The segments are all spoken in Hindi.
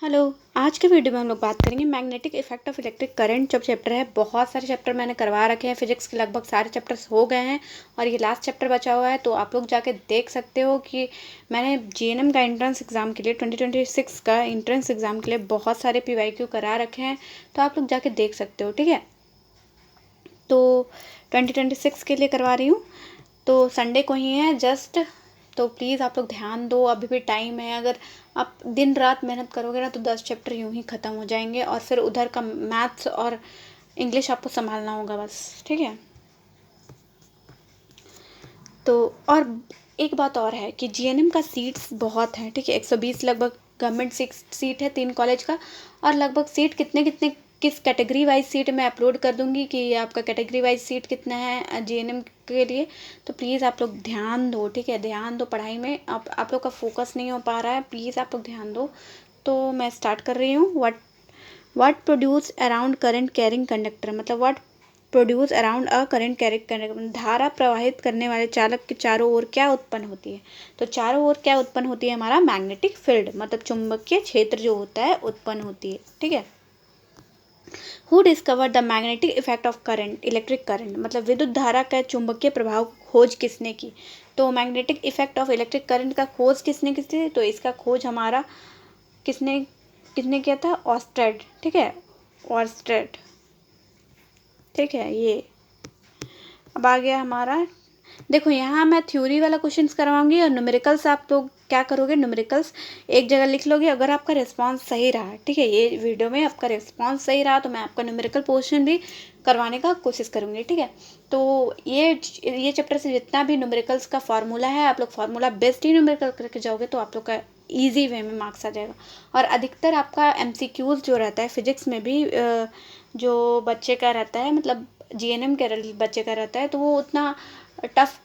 हेलो। आज के वीडियो में हम लोग बात करेंगे magnetic effect of electric current. जो चैप्टर है, बहुत सारे चैप्टर मैंने करवा रखे हैं, फिजिक्स के लगभग सारे चैप्टर्स हो गए हैं और ये लास्ट चैप्टर बचा हुआ है। तो आप लोग जाके देख सकते हो कि मैंने जीएनएम का एंट्रेंस एग्जाम के लिए 2026 का एंट्रेंस एग्जाम के लिए बहुत सारे पीवाईक्यू करा रखे हैं, तो आप लोग जाके देख सकते हो। ठीक है, तो 2026 के लिए करवा रही हूँ, तो संडे को ही है जस्ट। तो प्लीज़ आप लोग ध्यान दो, अभी भी टाइम है। अगर आप दिन रात मेहनत करोगे ना तो 10 चैप्टर यूं ही ख़त्म हो जाएंगे और फिर उधर का मैथ्स और इंग्लिश आपको संभालना होगा बस। ठीक है, तो और एक बात और है कि जीएनएम का सीट्स बहुत हैं। ठीक है, 120 लगभग गवर्नमेंट सीट है 3 कॉलेज का, और लगभग सीट कितने कितने किस कैटेगरी वाइज सीट मैं अपलोड कर दूंगी कि आपका कैटेगरी वाइज सीट कितना है जीएनएम के लिए। तो प्लीज़ आप लोग ध्यान दो। ठीक है, ध्यान दो पढ़ाई में। आप लोग का फोकस नहीं हो पा रहा है, प्लीज़ आप लोग ध्यान दो। तो मैं स्टार्ट कर रही हूँ। What produce around current carrying conductor, मतलब what produce around a current carrying conductor, धारा प्रवाहित करने वाले चालक के चारों ओर क्या उत्पन्न होती है। तो चारों ओर क्या उत्पन्न होती है, हमारा मैग्नेटिक फील्ड, मतलब चुंबकीय क्षेत्र जो होता है उत्पन्न होती है। ठीक है, who discover the magnetic effect of current electric current, मतलब विद्युत धारा का चुंबकीय प्रभाव खोज किसने की। तो magnetic effect of electric current का खोज किसने की, तो इसका खोज हमारा किसने किसने किया था, ऑर्स्टेड। ठीक है, ऑर्स्टेड। ठीक है, ये अब आ गया हमारा। देखो यहाँ मैं थ्योरी वाला क्वेश्चंस करवाऊंगी और न्यूमेरिकल्स आप लोग क्या करोगे, न्यूमेरिकल्स एक जगह लिख लोगे। अगर आपका रिस्पांस सही रहा, ठीक है, ये वीडियो में आपका रिस्पांस सही रहा तो मैं आपका न्यूमेरिकल पोर्शन भी करवाने का कोशिश करूँगी। ठीक है, तो ये चैप्टर से जितना भी न्यूमेरिकल्स का फार्मूला है, आप लोग फार्मूला बेस्ड ही न्यूमेरिकल करके जाओगे तो आप लोग का ईजी वे में मार्क्स आ जाएगा। और अधिकतर आपका एमसीक्यूज जो रहता है फिजिक्स में भी जो बच्चे का रहता है, मतलब जीएनएम के बच्चे का रहता है, तो वो उतना टफ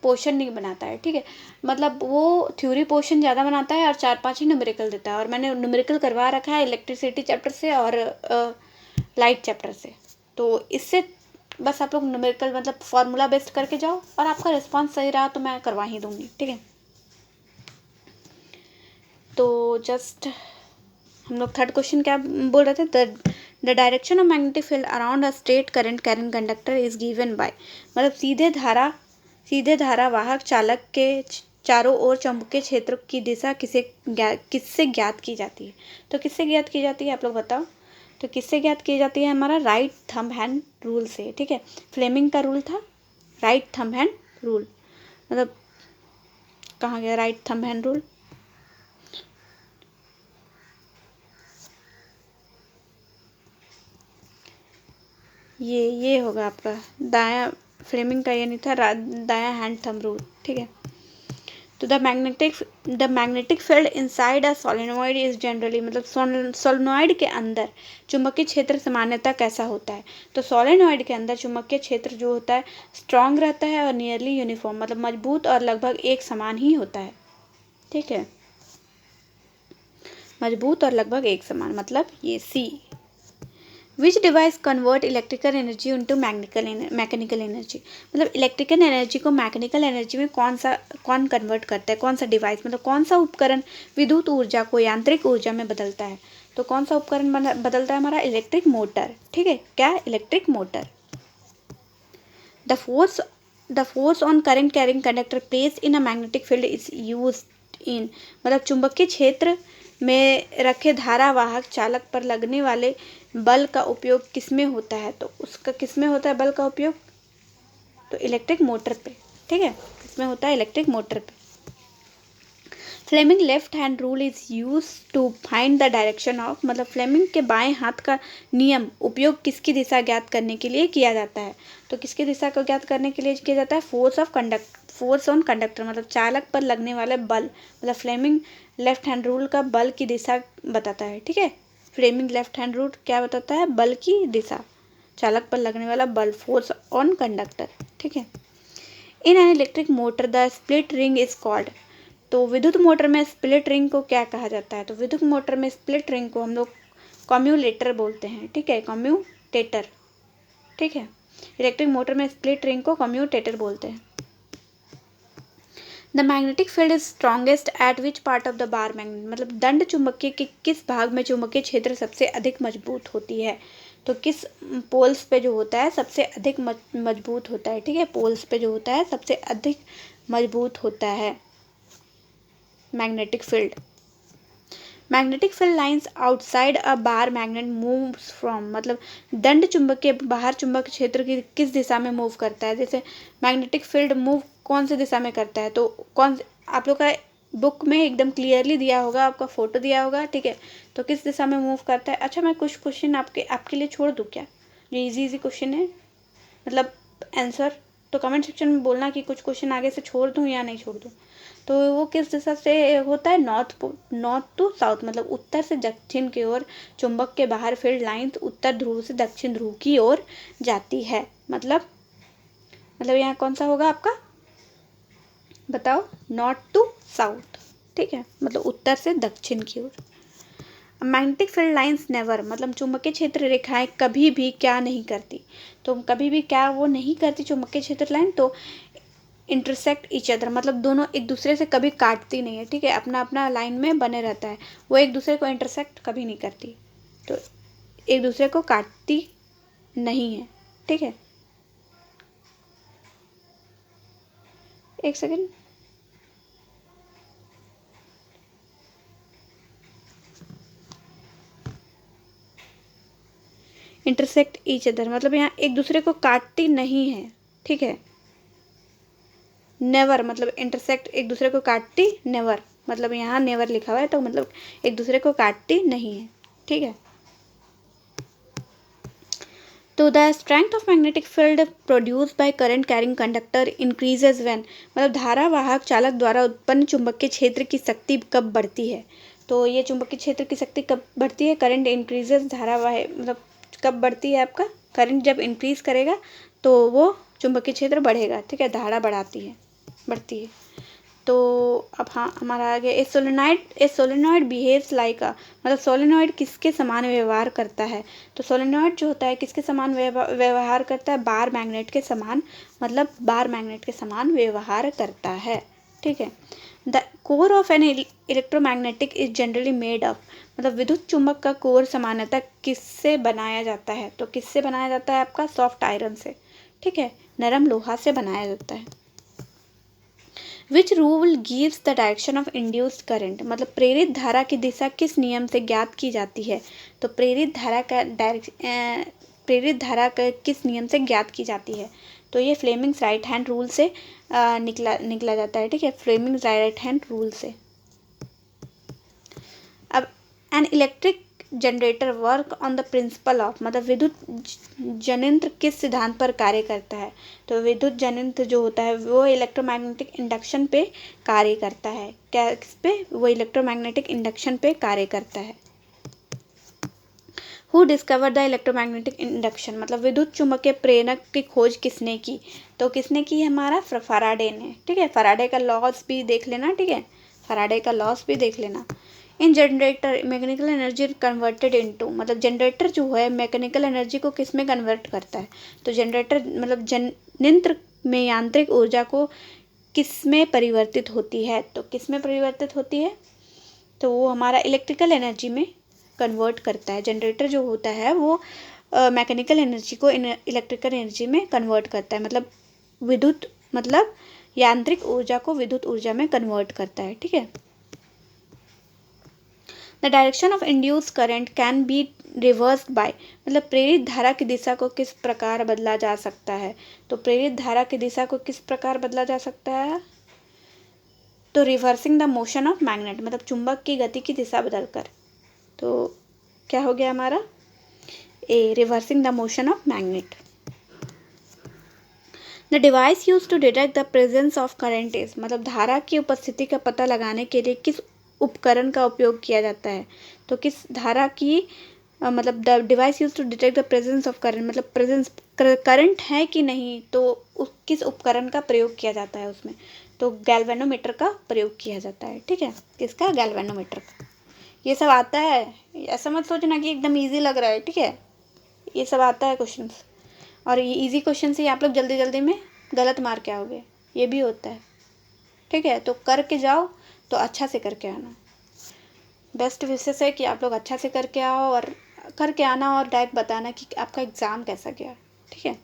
पोर्शन नहीं बनाता है। ठीक है, मतलब वो थ्योरी पोर्शन ज़्यादा बनाता है और 4-5 ही न्यूमेरिकल देता है। और मैंने न्यूमेरिकल करवा रखा है इलेक्ट्रिसिटी चैप्टर से और लाइट चैप्टर से। तो इससे बस आप लोग न्यूमेरिकल मतलब फार्मूला बेस्ड करके जाओ और आपका रिस्पांस सही रहा तो मैं करवा ही दूंगी। ठीक है, तो जस्ट हम लोग थर्ड क्वेश्चन क्या बोल रहे थे, the direction of magnetic field around a straight current carrying conductor is given by, मतलब सीधे धारा वाहक चालक के चारों ओर चुंबकीय क्षेत्र की दिशा किससे ज्ञात की जाती है। तो किससे ज्ञात की जाती है आप लोग बताओ। तो किससे ज्ञात की जाती है, हमारा राइट थंब हैंड रूल से। ठीक है, फ्लेमिंग का रूल था राइट थंब हैंड रूल, मतलब कहाँ गया राइट थंब हैंड रूल। ये होगा आपका दाया, फ्लेमिंग का ये नहीं था, दाया हैंड थंब रूल। ठीक है, तो the magnetic field inside a solenoid is generally, मतलब सोलेनॉइड के अंदर चुंबकीय क्षेत्र सामान्यतः कैसा होता है। तो सोलेनॉइड के अंदर चुंबकीय क्षेत्र जो होता है स्ट्रांग रहता है और नियरली यूनिफॉर्म, मतलब मजबूत और लगभग एक समान ही होता है। ठीक है, मजबूत और लगभग एक समान, मतलब ये C. Which device convert electrical energy into mechanical energy, मतलब इलेक्ट्रिकल एनर्जी को मैकेनिकल एनर्जी में कौन कन्वर्ट करता है, कौन सा डिवाइस, मतलब कौन सा उपकरण विद्युत ऊर्जा को यांत्रिक ऊर्जा में बदलता है। तो कौन सा उपकरण बदलता है, हमारा इलेक्ट्रिक मोटर। ठीक है, क्या, electric motor. The force on current carrying conductor placed in a magnetic field is used in, मतलब चुंबकीय क्षेत्र में रखे धारावाहक चालक पर लगने वाले बल का उपयोग किसमें होता है। तो उसका किसमें होता है बल का उपयोग, तो इलेक्ट्रिक मोटर पे। ठीक है, किसमें होता है, इलेक्ट्रिक मोटर पे। Fleming left hand rule is use to find the direction of, मतलब फ्लेमिंग के बाएं हाथ का नियम उपयोग किसकी दिशा ज्ञात करने के लिए किया जाता है। तो किसकी दिशा को ज्ञात करने के लिए किया जाता है, फोर्स ऑन कंडक्टर, मतलब चालक पर लगने वाले बल, मतलब फ्लेमिंग लेफ्ट हैंड रूल का बल की दिशा बताता है। ठीक है, फ्लेमिंग लेफ्ट हैंड रूल क्या बताता है, बल की दिशा, चालक पर लगने वाला बल, फोर्स ऑन कंडक्टर। ठीक है, इन an electric motor the split ring is called, तो विद्युत मोटर में स्प्लिट रिंग को क्या कहा जाता है। तो विद्युत मोटर में स्प्लिट रिंग को हम लोग कम्यूटेटर बोलते हैं। ठीक है, कम्यूटेटर। ठीक है, इलेक्ट्रिक मोटर में स्प्लिट रिंग को कम्यूटेटर बोलते हैं। The magnetic field is strongest eight which part of the bar magnet, मतलब दंड चुंबकीय के किस भाग में चुंबकीय क्षेत्र सबसे अधिक मजबूत होती है। तो किस पोल्स पे जो होता है सबसे अधिक मजबूत होता है, ठीक है, पोल्स पे जो होता है सबसे अधिक मजबूत होता है magnetic field. Magnetic field lines outside a bar magnet moves from, मतलब दंड चुंबक के बाहर चुंबक क्षेत्र की किस दिशा में मूव करता है। जैसे मैग्नेटिक फील्ड मूव कौन सी दिशा में करता है, तो कौन, आप लोग का बुक में एकदम क्लियरली दिया होगा, आपका फोटो दिया होगा, ठीक है, तो किस दिशा में मूव करता है। अच्छा, मैं कुछ क्वेश्चन आपके लिए छोड़ दूँ क्या, जो इजी क्वेश्चन है, मतलब आंसर, तो कमेंट सेक्शन में बोलना कि कुछ क्वेश्चन आगे से छोड़ दूँ या नहीं छोड़ दूँ। तो वो किस दिशा से होता है, नॉर्थ टू साउथ, मतलब उत्तर से दक्षिण की ओर चुंबक के बाहर फील्ड लाइंस उत्तर ध्रुव से दक्षिण ध्रुव की ओर जाती है। मतलब यहाँ कौन सा होगा आपका, बताओ, नॉर्थ टू साउथ, ठीक है, मतलब उत्तर से दक्षिण की ओर। मैग्नेटिक फील्ड लाइंस नेवर, मतलब चुंबकीय क्षेत्र रेखाएं कभी भी क्या नहीं करती, तो कभी भी क्या वो नहीं करती चुंबकीय क्षेत्र लाइन, तो इंटरसेक्ट ईच अदर, मतलब दोनों एक दूसरे से कभी काटती नहीं है, ठीक है, अपना अपना लाइन में बने रहता है, वो एक दूसरे को इंटरसेक्ट कभी नहीं करती, तो एक दूसरे को काटती नहीं है, ठीक है। एक सेकेंड, इंटरसेक्ट ईच अदर मतलब यहाँ एक दूसरे को काटती नहीं है, ठीक है। नेवर मतलब इंटरसेक्ट एक दूसरे को काटती, नेवर मतलब यहाँ नेवर लिखा हुआ है, तो मतलब एक दूसरे को काटती नहीं है, ठीक है। तो the strength of magnetic field produce by current carrying conductor increases when, मतलब धारावाहक चालक द्वारा उत्पन्न चुंबकीय क्षेत्र की शक्ति कब बढ़ती है। तो ये चुंबकीय क्षेत्र की शक्ति कब बढ़ती है, करंट इंक्रीजेज, धारावाहिक मतलब कब बढ़ती है, आपका करंट जब इंक्रीज करेगा तो वो चुंबकीय क्षेत्र बढ़ेगा, ठीक है, धारा बढ़ती है। तो अब हाँ हमारा आगे, ए सोलेनॉइड बिहेव्स लाइक अ, मतलब सोलेनॉइड किसके समान व्यवहार करता है। तो सोलेनॉइड जो होता है किसके समान व्यवहार करता है, बार मैग्नेट के समान, मतलब बार मैग्नेट के समान व्यवहार करता है, ठीक है। The core of an electromagnetic is generally made of, मतलब विद्युत चुंबक का कोर सामान्यतः किससे बनाया जाता है, तो किससे बनाया जाता है, आपका सॉफ्ट आयरन से, ठीक है, नरम लोहा से बनाया जाता है। Which rule gives the direction of induced current, मतलब प्रेरित धारा की दिशा किस नियम से ज्ञात की जाती है। तो प्रेरित धारा का किस नियम से ज्ञात की जाती है, तो ये फ्लेमिंग्स राइट हैंड रूल से निकला जाता है, ठीक है, फ्लेमिंग्स राइट हैंड रूल से। अब an electric generator work on the principle of, मतलब विद्युत जनित्र किस सिद्धांत पर कार्य करता है। तो विद्युत जनित्र जो होता है वो इलेक्ट्रोमैग्नेटिक इंडक्शन पे कार्य करता है, क्या किस पे, वो इलेक्ट्रोमैग्नेटिक इंडक्शन पे कार्य करता है। Who discover the electromagnetic induction, मतलब विद्युत चुंबकीय प्रेरक की खोज किसने की। तो किसने की, हमारा फराडे ने, ठीक है, फराडे का लॉस भी देख लेना, ठीक है, फराडे का लॉस भी देख लेना। In generator mechanical energy converted into, मतलब जनरेटर जो है मैकेनिकल एनर्जी को किस में कन्वर्ट करता है। तो जनरेटर मतलब यंत्र में यांत्रिक ऊर्जा को किस में परिवर्तित होती है, तो किस में परिवर्तित होती है, तो वो हमारा इलेक्ट्रिकल एनर्जी में कन्वर्ट करता है। जनरेटर जो होता है वो मैकेनिकल एनर्जी को इलेक्ट्रिकल एनर्जी में कन्वर्ट करता है, मतलब विद्युत मतलब यांत्रिक ऊर्जा को विद्युत ऊर्जा में कन्वर्ट करता है, ठीक है। The direction of induce current can be reversed bye, मतलब प्रेरित धारा की दिशा को किस प्रकार बदला जा सकता है। तो प्रेरित धारा की दिशा को किस प्रकार बदला जा सकता है, तो reversing the motion of magnet, मतलब चुंबक की गति की दिशा बदलकर। तो क्या हो गया हमारा, A, reversing the motion of magnet. The device use to detect the presence of current is, मतलब धारा की उपस्थिति का पता लगाने के लिए किस उपकरण का उपयोग किया जाता है। तो किस धारा की मतलब the device use to detect the presence of current, मतलब प्रेजेंस करंट है कि नहीं, तो किस उपकरण का प्रयोग किया जाता है उसमें। तो गैल्वेनोमीटर का प्रयोग किया जाता है, ठीक है, किसका, गैल्वेनोमीटर का। ये सब आता है, ऐसा मत सोचना कि एकदम ईजी लग रहा है, ठीक है, ये सब आता है क्वेश्चंस, और ये ईजी क्वेश्चन ही आप लोग जल्दी जल्दी में गलत मार के आओगे, ये भी होता है, ठीक है, तो करके जाओ तो अच्छा से करके आना। बेस्ट विशेस है कि आप लोग अच्छा से करके आओ और करके आना और डायरेक्ट बताना कि आपका एग्ज़ाम कैसा गया। ठीक है।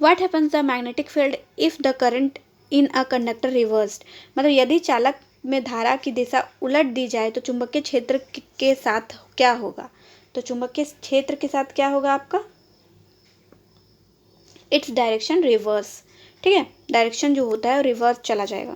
What happens the magnetic field if the current in a conductor reversed, मतलब यदि चालक में धारा की दिशा उलट दी जाए तो चुंबकीय क्षेत्र के साथ क्या होगा। तो चुंबकीय क्षेत्र के साथ क्या होगा आपका, इट्स डायरेक्शन रिवर्स। ठीक है, डायरेक्शन जो होता है रिवर्स चला जाएगा।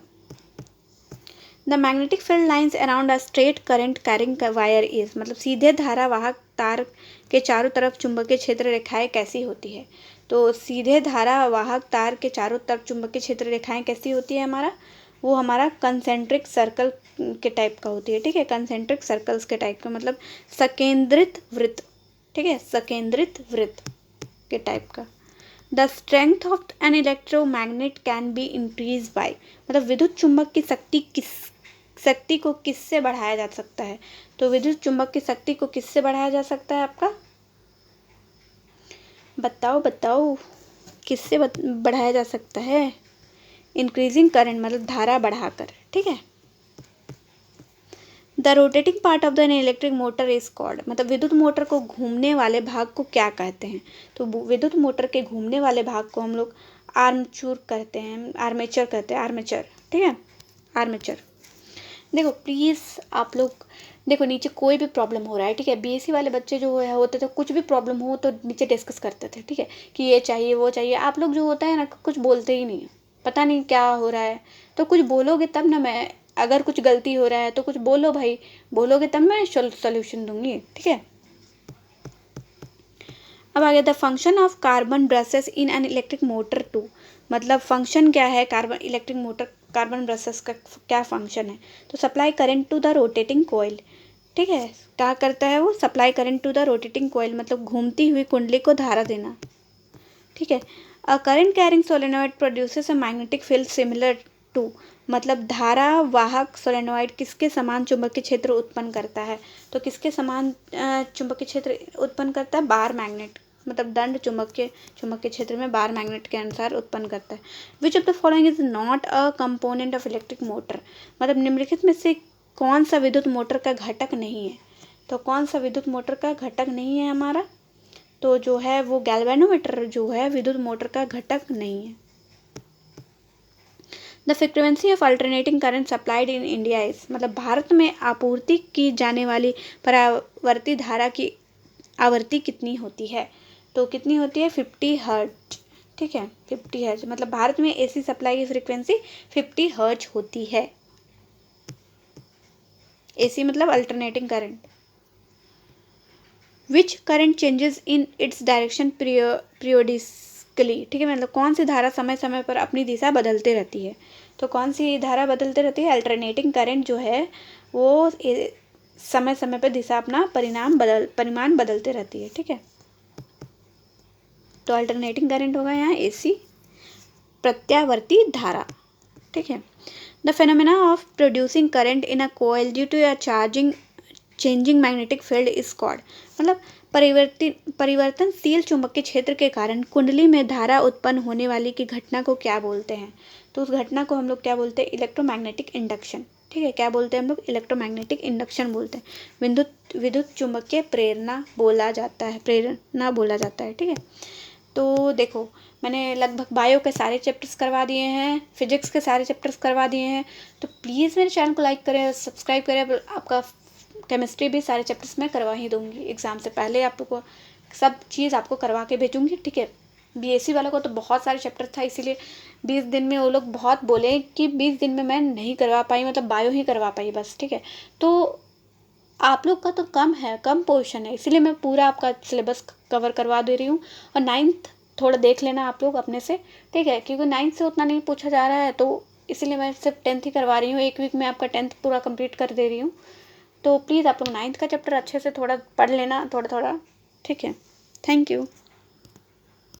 The magnetic field lines around a straight current carrying wire is, मतलब सीधे धारा वाहक तार के चारों तरफ चुंबकीय क्षेत्र रेखाएं कैसी होती है। तो सीधे धारा वाहक तार के चारों तरफ चुंबकीय क्षेत्र रेखाएं कैसी होती है हमारा, वो हमारा कंसेंट्रिक सर्कल के टाइप का होती है। ठीक है, कंसेंट्रिक सर्कल्स के टाइप का, मतलब सकेंद्रित वृत्त। ठीक है, सकेंद्रित वृत्त के टाइप का। The strength of an electromagnet can be increase by, मतलब विद्युत चुंबक की शक्ति को किससे बढ़ाया जा सकता है। तो विद्युत चुंबक की शक्ति को किससे बढ़ाया जा सकता है आपका, बताओ बताओ, किससे बढ़ाया जा सकता है। इंक्रीजिंग करंट, मतलब धारा बढ़ाकर। ठीक है। The rotating part of the electric motor is called, मतलब विद्युत मोटर को घूमने वाले भाग को क्या कहते हैं। तो विद्युत मोटर के घूमने वाले भाग को हम लोग आर्मेचर कहते हैं, आर्मेचर कहते हैं, आर्मेचर। ठीक है, आर्मेचर। देखो प्लीज़ आप लोग देखो, नीचे कोई भी प्रॉब्लम हो रहा है, ठीक है, बीएससी वाले बच्चे जो है होते थे, कुछ भी प्रॉब्लम हो तो नीचे डिस्कस करते थे। ठीक है, कि ये चाहिए वो चाहिए। आप लोग जो होता है ना, कुछ बोलते ही नहीं है, पता नहीं क्या हो रहा है। तो कुछ बोलोगे तब ना, मैं अगर कुछ गलती हो रहा है तो कुछ बोलो भाई, बोलोगे तब मैं सोल्यूशन दूंगी। ठीक है। अब आगे, the function of carbon brushes in an electric motor to, मतलब फंक्शन क्या है carbon electric motor carbon brushes का क्या फंक्शन है। तो supply current to the rotating coil. ठीक है, क्या करता है वो, supply current to the rotating coil, मतलब घूमती हुई कुंडली को धारा देना। ठीक है। A current carrying solenoid produces a magnetic field similar to, मतलब धारा वाहक सोलेनॉइड किसके समान चुंबकीय क्षेत्र उत्पन्न करता है। तो किसके समान चुंबकीय क्षेत्र उत्पन्न करता है, बार मैग्नेट, मतलब दंड चुंबकीय क्षेत्र में बार मैग्नेट के अनुसार उत्पन्न करता है। Which of the following is not a component of electric motor, मतलब निम्नलिखित में से कौन सा विद्युत मोटर का घटक नहीं है। तो कौन सा विद्युत मोटर का घटक नहीं है हमारा, तो जो है वो गैल्वेनोमीटर जो है विद्युत मोटर का घटक नहीं है। The frequency of alternating current supplied in India is, मतलब भारत में आपूर्ति की जाने वाली परावर्ती धारा की आवृत्ति कितनी होती है। तो कितनी होती है, 50 हर्ट्ज। ठीक है, 50 हर्ट्ज, मतलब भारत में एसी सप्लाई की फ्रीक्वेंसी 50 हर्ट्ज होती है। एसी मतलब alternating current. Which current changes in its direction periodically, ठीक है, मतलब कौन सी धारा समय समय पर अपनी दिशा बदलते रहती है। तो कौन सी धारा बदलते रहती है, अल्टरनेटिंग करंट जो है वो समय समय पर दिशा अपना परिमाण बदलते रहती है। ठीक है, तो अल्टरनेटिंग करंट होगा यहाँ एसी, प्रत्यावर्ती धारा। ठीक है। The phenomena of producing current in a coil due to a changing magnetic field is called, मतलब परिवर्तनशील चुंबकीय क्षेत्र के कारण कुंडली में धारा उत्पन्न होने वाली की घटना को क्या बोलते हैं। तो उस घटना को हम लोग क्या बोलते हैं, इलेक्ट्रोमैग्नेटिक इंडक्शन। ठीक है, क्या बोलते हैं हम लोग, इलेक्ट्रोमैग्नेटिक इंडक्शन बोलते हैं। विद्युत चुंबकीय प्रेरणा बोला जाता है। ठीक है, तो देखो मैंने लगभग बायो के सारे चैप्टर्स करवा दिए हैं, फिजिक्स के सारे चैप्टर्स करवा दिए हैं। तो प्लीज़ मेरे चैनल को लाइक करें, सब्सक्राइब करें। आपका केमिस्ट्री भी सारे चैप्टर्स मैं करवा ही दूंगी, एग्ज़ाम से पहले आपको सब चीज़ आपको करवा के भेजूंगी। ठीक है, बीएससी वालों को तो बहुत सारे चैप्टर था, इसीलिए 20 दिन में वो लोग बहुत बोले कि 20 दिन में मैं नहीं करवा पाई, मतलब बायो ही करवा पाई बस। ठीक है, तो आप लोग का तो कम पोर्शन है, इसीलिए मैं पूरा आपका सिलेबस कवर करवा दे रही हूँ। और 9th थोड़ा देख लेना आप लोग अपने से। ठीक है, क्योंकि 9th से उतना नहीं पूछा जा रहा है, तो इसीलिए मैं सिर्फ 10th ही करवा रही हूँ। एक वीक में आपका 10th पूरा कंप्लीट कर दे रही हूँ। तो प्लीज़ आप लोग 9th का चैप्टर अच्छे से थोड़ा पढ़ लेना, थोड़ा थोड़ा। ठीक है, थैंक यू।